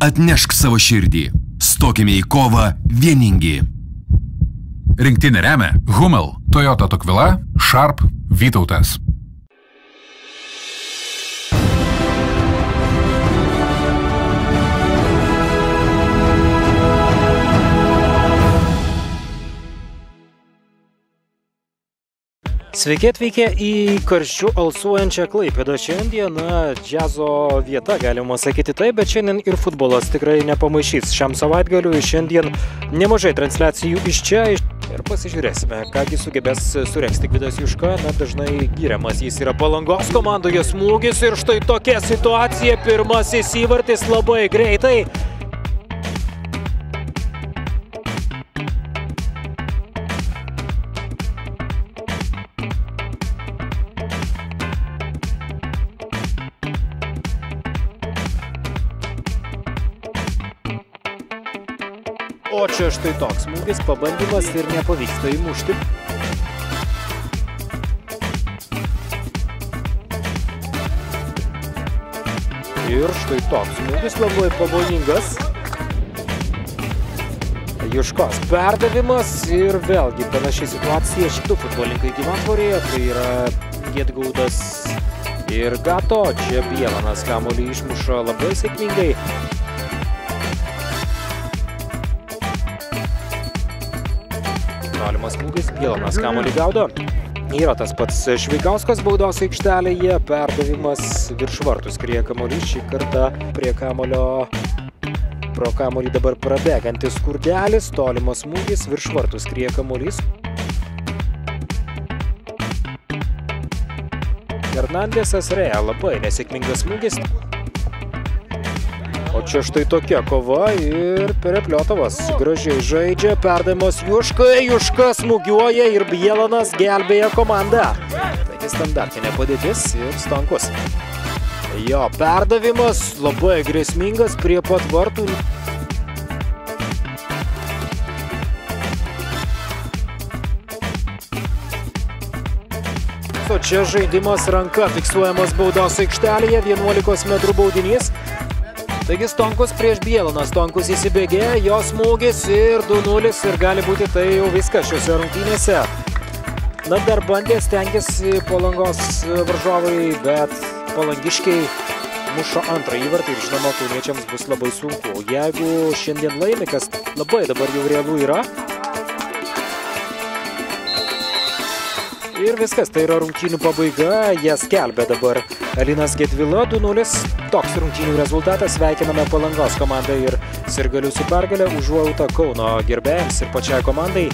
Atnešk savo širdį. Stokime į kovą vieningi. Rinktinė remia Hummel, Toyota Tokvila, Sharp, Vytautas. Sveiki atvykę į karščių alsuojančią Klaipėdą. Šiandien džiazo vieta, galima sakyti taip, bet šiandien ir futbolas tikrai nepamaišys. Šiam savaitgaliui šiandien nemažai transliacijų iš čia ir pasižiūrėsime, kągi sugebės suregzti Gvidas Juška. Dažnai gyriamas jis yra Palangos komandoje, smūgis ir štai tokia situacija. Pirmasis įvartis labai greitai. O čia štai toks smūgis, pabandymas ir nepavyksta įmušti. Ir štai toks smūgis labai pavojingas. Juškos perdavimas ir vėlgi panaši situacija. Šitų futbolininkai gyvantvorėje, tai yra Gedgaudas ir Gato. Čia Bielanas kamuolį išmuša labai sėkmingai. Tolimas smūgis, Bielanas kamuolį gaudo. Yra tas pats Šveikauskas baudos aikštelėje, perdavimas virš vartų skrieja kamuolys, šį kartą prie kamuolio, pro kamuolį dabar prabėgantis Skurdelis, tolimas smūgis, virš vartų skrieja kamuolys. Hernandesas Rea, labai nesėkmingas smūgis. O čia štai tokia kova ir Perepliotovas gražiai žaidžia, perdavimas Juškai, Juška smūgiuoja ir Bielanas gelbėja komandą. Taigi standartinė padėtis ir Stonkus. Jo perdavimas labai grėsmingas prie pat vartų. O čia žaidimas ranka fiksuojamas baudos aikštelėje, 11 metrų baudinys. Taigi Stonkus prieš Bielaną, Stonkus įsibėgė, jo smūgis ir 2-0 ir gali būti tai jau viskas šiose rungtynėse. Dar bandė, stengėsi Palangos varžovai, bet palangiškiai mušo antrą įvartį ir žinoma, kauniečiams bus labai sunku. Jeigu šiandien laimi, kas labai dabar jau realu yra. Ir viskas, tai yra rungtynių pabaiga, jie skelbia dabar Alinas Gedvila, 2-0, toks rungtynių rezultatas, sveikiname Palangos komandą ir sirgalių su pergalę, užuojautą Kauno gerbėjams ir pačiai komandai.